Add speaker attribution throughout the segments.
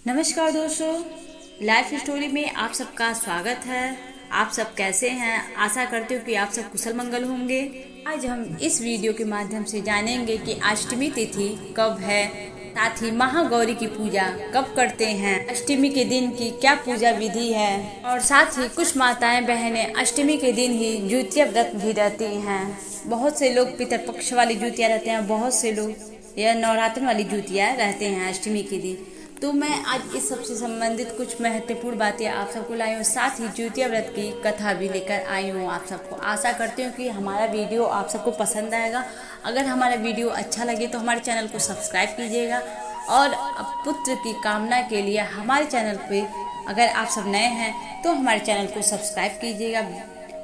Speaker 1: नमस्कार दोस्तों, life story में आप सबका स्वागत है। आप सब कैसे हैं? आशा करती हूँ कि आप सब कुशल मंगल होंगे। आज हम इस वीडियो के माध्यम से जानेंगे कि अष्टमी तिथि कब है, साथ ही महागौरी की पूजा कब करते हैं, अष्टमी के दिन की क्या पूजा विधि है, और साथ ही कुछ माताएं बहनें अष्टमी के दिन ही ज्योतिया व्रत भी रहती हैं। बहुत से लोग पितरपक्ष वाली ज्योतिया रहते हैं, बहुत से लोग यह नवरात्र वाली ज्योतिया रहते हैं अष्टमी के दिन। तो मैं आज इस सबसे संबंधित कुछ महत्वपूर्ण बातें आप सबको लाई हूँ, साथ ही ज्योतिया व्रत की कथा भी लेकर आई हूँ आप सबको। आशा करती हूँ कि हमारा वीडियो आप सबको पसंद आएगा। अगर हमारा वीडियो अच्छा लगे तो हमारे चैनल को सब्सक्राइब कीजिएगा, और पुत्र की कामना के लिए हमारे चैनल पे अगर आप सब नए हैं तो हमारे चैनल को सब्सक्राइब कीजिएगा,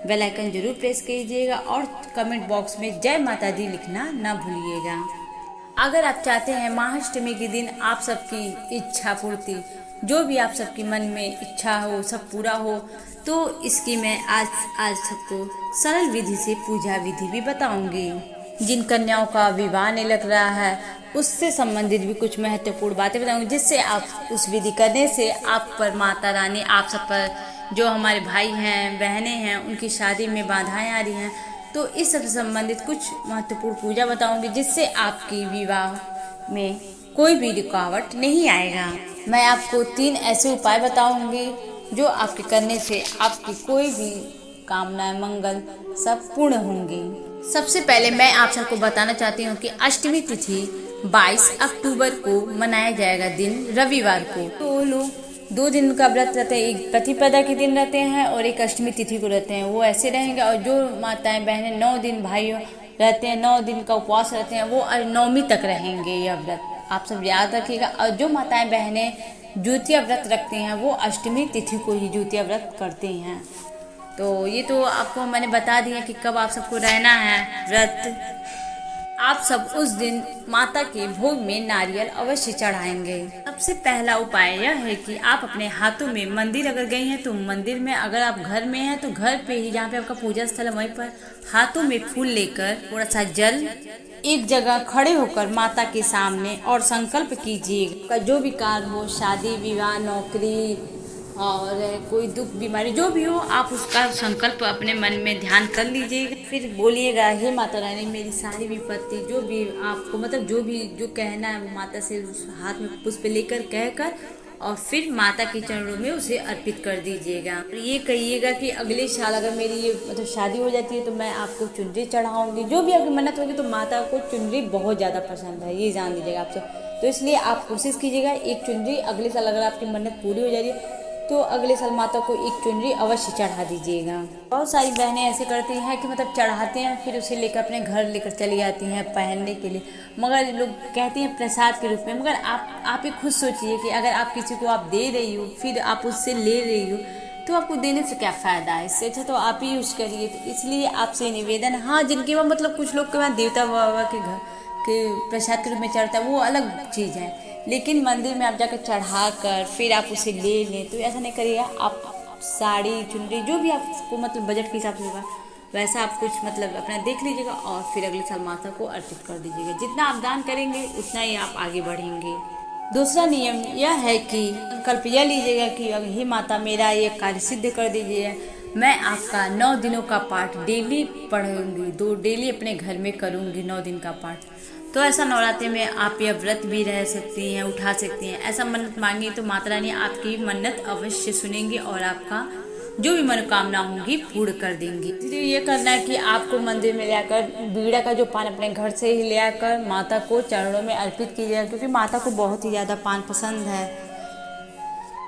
Speaker 1: बेल आइकन जरूर प्रेस कीजिएगा, और कमेंट बॉक्स में जय माता दी लिखना ना भूलिएगा। अगर आप चाहते हैं महाअष्टमी के दिन आप सबकी इच्छा पूर्ति, जो भी आप सबकी मन में इच्छा हो सब पूरा हो, तो इसकी मैं आज सबको सरल विधि से पूजा विधि भी बताऊंगी। जिन कन्याओं का विवाह नहीं लग रहा है उससे संबंधित भी कुछ महत्वपूर्ण बातें बताऊंगी, जिससे आप उस विधि करने से आप पर माता रानी, आप सब पर, जो हमारे भाई हैं बहनें हैं, उनकी शादी में बाधाएं आ रही हैं, तो इस सब से संबंधित कुछ महत्वपूर्ण पूजा बताऊंगी, जिससे आपकी विवाह में कोई भी रुकावट नहीं आएगा। मैं आपको 3 ऐसे उपाय बताऊंगी जो आपके करने से आपकी कोई भी कामनाएं मंगल सब पूर्ण होंगी। सबसे पहले मैं आप सबको बताना चाहती हूँ कि अष्टमी तिथि 22 अक्टूबर को मनाया जाएगा, दिन रविवार को। तो लोग 2 दिन का व्रत रहते हैं, एक प्रतिपदा के दिन रहते हैं और एक अष्टमी तिथि को रहते हैं, वो ऐसे रहेंगे। और जो माताएं बहनें 9 दिन भाइयों रहते हैं, 9 दिन का उपवास रहते हैं, वो नवमी तक रहेंगे यह व्रत, आप सब याद रखिएगा। और जो माताएं बहनें ज्योतिया व्रत रखती हैं वो अष्टमी तिथि को ही ज्योतिया व्रत करती हैं। तो ये तो आपको मैंने बता दिया कि कब आप सबको रहना है व्रत। आप सब उस दिन माता के भोग में नारियल अवश्य चढ़ाएंगे। सबसे पहला उपाय यह है कि आप अपने हाथों में, मंदिर अगर गए हैं तो मंदिर में, अगर आप घर में हैं तो घर पे ही, जहाँ पे आपका पूजा स्थल है वहीं पर हाथों में फूल लेकर थोड़ा सा जल एक जगह खड़े होकर माता के सामने और संकल्प कीजिए, जो भी कार्य हो, शादी विवाह, नौकरी और कोई दुख बीमारी जो भी हो, आप उसका संकल्प अपने मन में ध्यान कर लीजिएगा। फिर बोलिएगा, हे माता रानी मेरी सारी विपत्ति, जो भी आपको मतलब जो कहना है वो माता से उस हाथ में पुष्प लेकर कहकर, और फिर माता के चरणों में उसे अर्पित कर दीजिएगा। और ये कहिएगा कि अगले साल अगर मेरी ये मतलब शादी हो जाती है तो मैं आपको चुनरी चढ़ाऊंगी। जो भी आपकी मन्नत होगी, तो माता को चुनरी बहुत ज़्यादा पसंद है, ये जान लीजिएगा आप सब। तो इसलिए आप कोशिश कीजिएगा एक चुनरी, अगले साल अगर आपकी मन्नत पूरी हो जा रही है तो अगले साल माता को एक चुनरी अवश्य चढ़ा दीजिएगा। बहुत सारी बहनें ऐसे करती हैं कि मतलब चढ़ाते हैं फिर उसे लेकर अपने घर लेकर चली आती हैं पहनने के लिए, मगर लोग कहती हैं प्रसाद के रूप में। मगर आप ही खुद सोचिए कि अगर आप किसी को आप दे रही हो, फिर आप उससे ले रही हो, तो आपको देने से क्या फ़ायदा है? इससे अच्छा तो आप ही यूज करिए। तो इसलिए आपसे निवेदन, हाँ जिनके वहाँ मतलब कुछ लोग के वहाँ देवता बाबा के घर के प्रसाद के रूप में चढ़ता है वो अलग चीज़ है, लेकिन मंदिर में आप जाकर चढ़ा कर फिर आप उसे ले लें तो ऐसा नहीं करिएगा। आप साड़ी चुनरी जो भी आपको मतलब बजट के हिसाब से होगा वैसा आप कुछ मतलब अपना देख लीजिएगा, और फिर अगले साल माता को अर्पित कर दीजिएगा। जितना आप दान करेंगे उतना ही आप आगे बढ़ेंगे। दूसरा नियम यह है कि संकल्प यह लीजिएगा कि हे माता मेरा ये कार्य सिद्ध कर दीजिए, मैं आपका 9 दिनों का पाठ डेली पढ़ूंगी, डेली अपने घर में करूंगी 9 दिन का पाठ। तो ऐसा नवरात्रि में आप यह व्रत भी रह सकती हैं, उठा सकती हैं। ऐसा मन्नत मांगी तो माता रानी आपकी मन्नत अवश्य सुनेंगी और आपका जो भी मनोकामना होंगी पूर्ण कर देंगी। इसलिए ये करना है कि आपको मंदिर में ले आकर बीड़ा का जो पान अपने घर से ही ले आकर माता को चरणों में अर्पित कीजिएगा, क्योंकि माता को बहुत ही ज़्यादा पान पसंद है।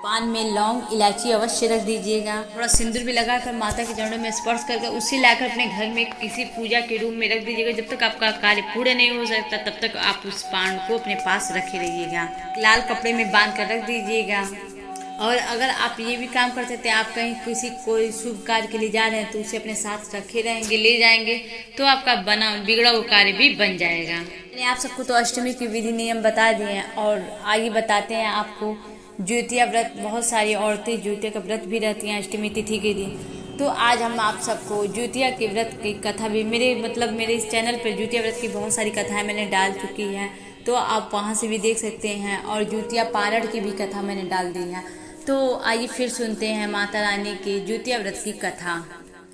Speaker 1: पान में लौंग इलायची अवश्य रख दीजिएगा, थोड़ा सिंदूर भी लगाकर माता के चरणों में स्पर्श करके उसे लाकर अपने घर में किसी पूजा के रूम में रख दीजिएगा। जब तक आपका कार्य पूर्ण नहीं हो सकता तब तक आप उस पान को अपने पास रखे रहिएगा। लाल कपड़े में बांध कर रख दीजिएगा। और अगर आप ये भी काम कर सकते हैं, आप कहीं कोई शुभ कार्य के लिए जा रहे हैं तो उसे अपने साथ रखे रहेंगे, ले जाएंगे, तो आपका बिगड़ा हुआ कार्य भी बन जाएगा। मैंने आप सबको तो अष्टमी की विधि नियम बता दिए हैं, और आगे बताते हैं आपको ज्योतिया व्रत। बहुत सारी औरतें ज्योतिया का व्रत भी रहती हैं अष्टमी तिथि के दिन। तो आज हम आप सबको ज्योतिया के व्रत की कथा भी मेरे इस चैनल पर ज्योतिया व्रत की बहुत सारी कथाएं मैंने डाल चुकी हैं, तो आप वहाँ से भी देख सकते हैं। और जूतिया पारण की भी कथा मैंने डाल दी है। तो आइए फिर सुनते हैं माता रानी के जूतिया व्रत की कथा।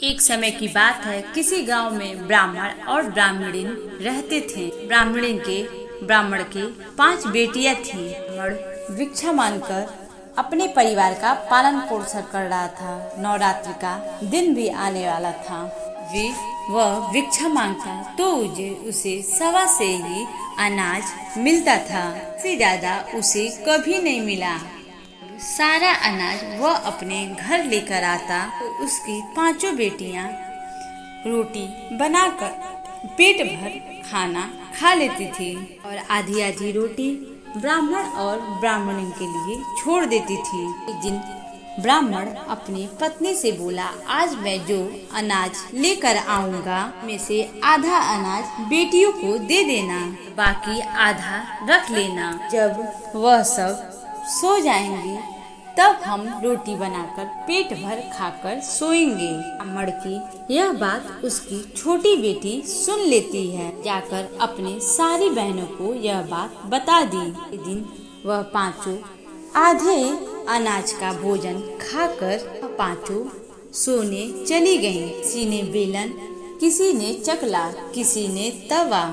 Speaker 1: एक समय की बात है, किसी गांव में ब्राह्मण और ब्राह्मणिन रहते थे। ब्राह्मण के 5 बेटियां थीं। ब्राह्मण भिक्षा मांगकर अपने परिवार का पालन पोषण कर रहा था। नवरात्रि का दिन भी आने वाला था। वह भिक्षा मांगता तो उसे सवा से ही अनाज मिलता था। इससे ज्यादा उसे कभी नहीं मिला। सारा अनाज वह अपने घर लेकर आता तो उसकी 5 बेटियां रोटी बनाकर पेट भर खाना खा लेती थी और आधी आधी रोटी ब्राह्मण और ब्राह्मणी के लिए छोड़ देती थी। एक दिन ब्राह्मण अपनी पत्नी से बोला, आज मैं जो अनाज लेकर आऊंगा में से आधा अनाज बेटियों को दे देना, बाकी आधा रख लेना। जब वह सब सो जाएंगी तब हम रोटी बनाकर पेट भर खाकर सोएंगे। ब्राह्मण की यह बात उसकी छोटी बेटी सुन लेती है। जाकर अपने सारी बहनों को यह बात बता दी। एक दिन वह 5 आधे अनाज का भोजन खाकर 5 सोने चली गईं। किसी ने बेलन, किसी ने चकला, किसी ने तवा,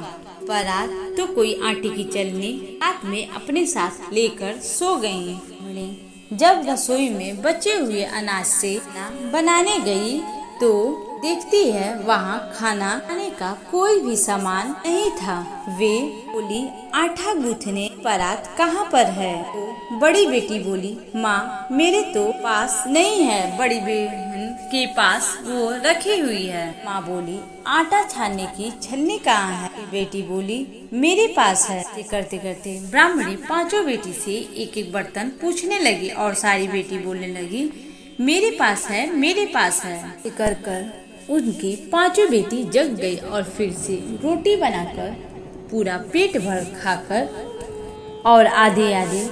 Speaker 1: परात तो कोई आटे की चलनी हाथ में अपने साथ लेकर सो गईं। जब रसोई में बचे हुए अनाज से बनाने गई तो देखती है वहाँ खाना खाने का कोई भी सामान नहीं था। वे बोली, आटा गूंथने परात कहाँ पर है? तो बड़ी बेटी बोली, माँ मेरे तो पास नहीं है। बड़ी बहन के पास वो रखी हुई है। माँ बोली, आटा छानने की छलनी कहाँ है? बेटी बोली, मेरे पास है। करते करते ब्राह्मणी 5 बेटी से एक एक बर्तन पूछने लगी और सारी बेटी बोलने लगी, मेरे पास है, मेरे पास है। कर उनकी 5 बेटी जग गई और फिर से रोटी बनाकर पूरा पेट भर खाकर और आधे आधे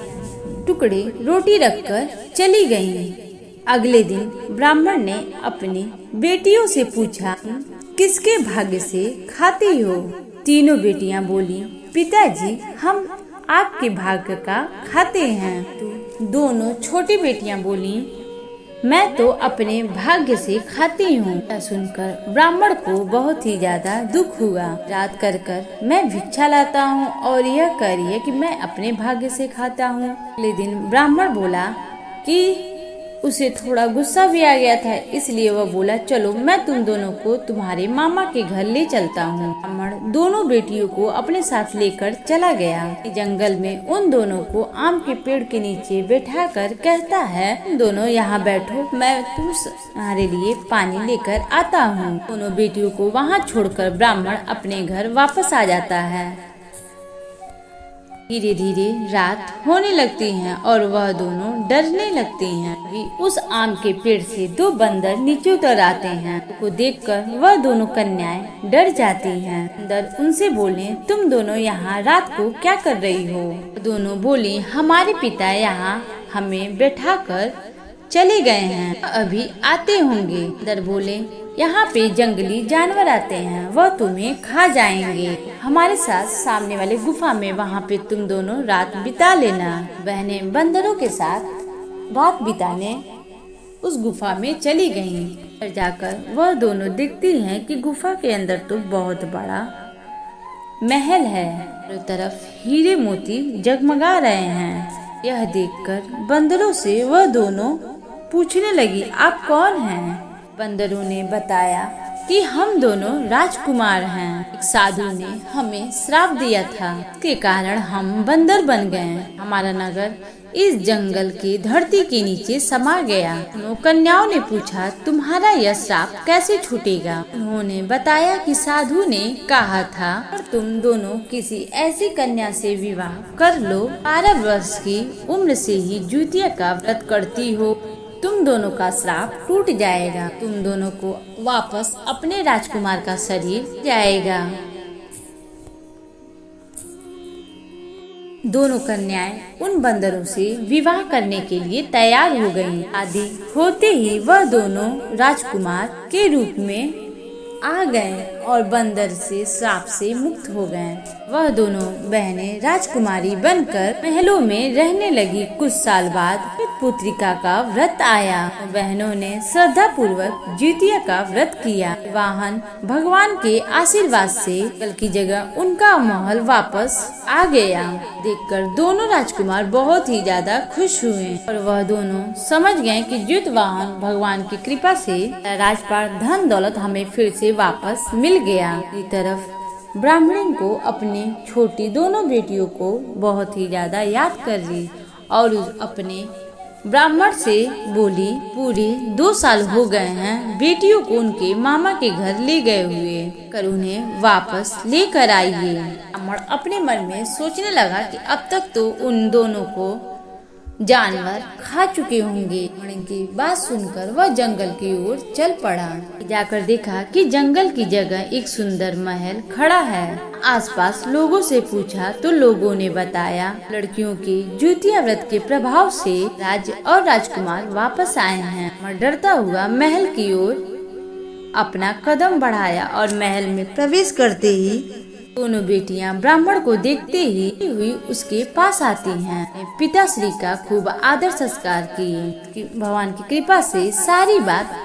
Speaker 1: टुकड़े रोटी रखकर चली गईं। अगले दिन ब्राह्मण ने अपनी बेटियों से पूछा, किसके भाग्य से खाती हो? तीनों बेटियां बोली, पिताजी हम आपके भाग्य का खाते हैं। तो दोनों छोटी बेटियां बोली, मैं तो अपने भाग्य से खाती हूँ। सुनकर ब्राह्मण को बहुत ही ज्यादा दुख हुआ। रात कर मैं भिक्षा लाता हूँ और यह करिए कि मैं अपने भाग्य से खाता हूँ। अगले दिन ब्राह्मण बोला कि उसे थोड़ा गुस्सा भी आ गया था, इसलिए वह बोला, चलो मैं तुम दोनों को तुम्हारे मामा के घर ले चलता हूँ। ब्राह्मण दोनों बेटियों को अपने साथ लेकर चला गया। जंगल में उन दोनों को आम के पेड़ के नीचे बैठा कर कहता है, तुम दोनों यहाँ बैठो, मैं तुम्हारे लिए पानी लेकर आता हूँ। दोनों बेटियों को वहाँ छोड़कर ब्राह्मण अपने घर वापस आ जाता है। धीरे धीरे रात होने लगती है और वह दोनों डरने लगती हैं। अभी उस आम के पेड़ से 2 बंदर नीचे उतर आते हैं। को देखकर वह दोनों कन्याएं डर जाती हैं। बंदर उनसे बोले, तुम दोनों यहाँ रात को क्या कर रही हो? दोनों बोली, हमारे पिता यहाँ हमें बैठाकर चले गए हैं, अभी आते होंगे। बंदर बोले, यहाँ पे जंगली जानवर आते हैं, वह तुम्हें खा जाएंगे। हमारे साथ सामने वाले गुफा में, वहाँ पे तुम दोनों रात बिता लेना। बहनें बंदरों के साथ रात बिताने उस गुफा में चली गईं। जाकर वह दोनों देखती हैं कि गुफा के अंदर तो बहुत बड़ा महल है। चारों तरफ हीरे मोती जगमगा रहे हैं। यह देखकर बंदरों से वह दोनों पूछने लगी, आप कौन हैं? बंदरों ने बताया कि हम दोनों राजकुमार हैं। एक साधु ने हमें श्राप दिया था, इसके कारण हम बंदर बन गए। हमारा नगर इस जंगल की धरती के नीचे समा गया। कन्याओं ने पूछा, तुम्हारा यह श्राप कैसे छूटेगा? उन्होंने बताया कि साधु ने कहा था, तुम दोनों किसी ऐसी कन्या से विवाह कर लो 12 वर्ष की उम्र से ही जूतिया का व्रत करती हो, तुम दोनों का श्राप टूट जाएगा। तुम दोनों को वापस अपने राजकुमार का शरीर जाएगा। दोनों कन्याएं उन बंदरों से विवाह करने के लिए तैयार हो गईं। शादी होते ही वह दोनों राजकुमार के रूप में आ गए और बंदर से श्राप से मुक्त हो गए। वह दोनों बहनें राजकुमारी बनकर महलों में रहने लगी। कुछ साल बाद पुत्रिका का व्रत आया। बहनों ने श्रद्धा पूर्वक जितिया का व्रत किया। वाहन भगवान के आशीर्वाद से कल की जगह उनका महल वापस आ गया। देखकर दोनों राजकुमार बहुत ही ज्यादा खुश हुए और वह दोनों समझ गए कि ज्योतिवाहन भगवान की कृपा से राजपाट धन दौलत हमें फिर से वापस मिल गया। इस तरफ ब्राह्मणी को अपनी छोटी दोनों बेटियों को बहुत ही ज्यादा याद कर रही और अपने ब्राह्मण से बोली, पूरे 2 साल हो गए हैं बेटियों को उनके मामा के घर ले गए हुए, कर उन्हें वापस लेकर आइए। ब्राह्मण अपने मन में सोचने लगा कि अब तक तो उन दोनों को जानवर खा चुके होंगे। की बात सुनकर वह जंगल की ओर चल पड़ा। जाकर देखा कि जंगल की जगह एक सुंदर महल खड़ा है। आसपास लोगों से पूछा तो लोगों ने बताया लड़कियों की जितिया व्रत के प्रभाव से राज और राजकुमार वापस आए हैं। डरता हुआ महल की ओर अपना कदम बढ़ाया और महल में प्रवेश करते ही दोनों बेटियां ब्राह्मण को देखते ही हुई उसके पास आती हैं। पिताश्री का खूब आदर संस्कार किए। भगवान की कृपा से सारी बात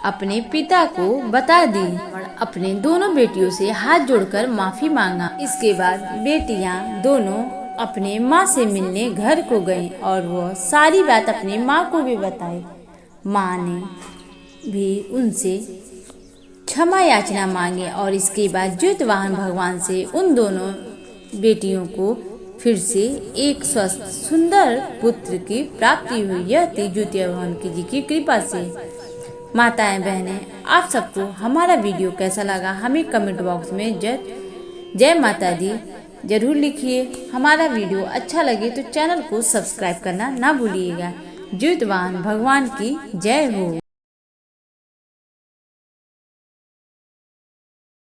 Speaker 1: अपने पिता को बता दी और अपने दोनों बेटियों से हाथ जोड़कर माफी मांगा। इसके बाद बेटियां दोनों अपने माँ से मिलने घर को गईं और वह सारी बात अपनी माँ को भी बताई। माँ ने भी उनसे क्षमा याचना मांगे और इसके बाद ज्योतिवाहन भगवान से उन दोनों बेटियों को फिर से एक स्वस्थ सुंदर पुत्र की प्राप्ति हुई। यह थी ज्योतिवाहन जी की कृपा से। माताएं बहनें, आप सबको हमारा वीडियो कैसा लगा हमें कमेंट बॉक्स में जय माता दी जरूर लिखिए। हमारा वीडियो अच्छा लगे तो चैनल को सब्सक्राइब करना ना भूलिएगा। ज्योतिवाहन भगवान की जय हो।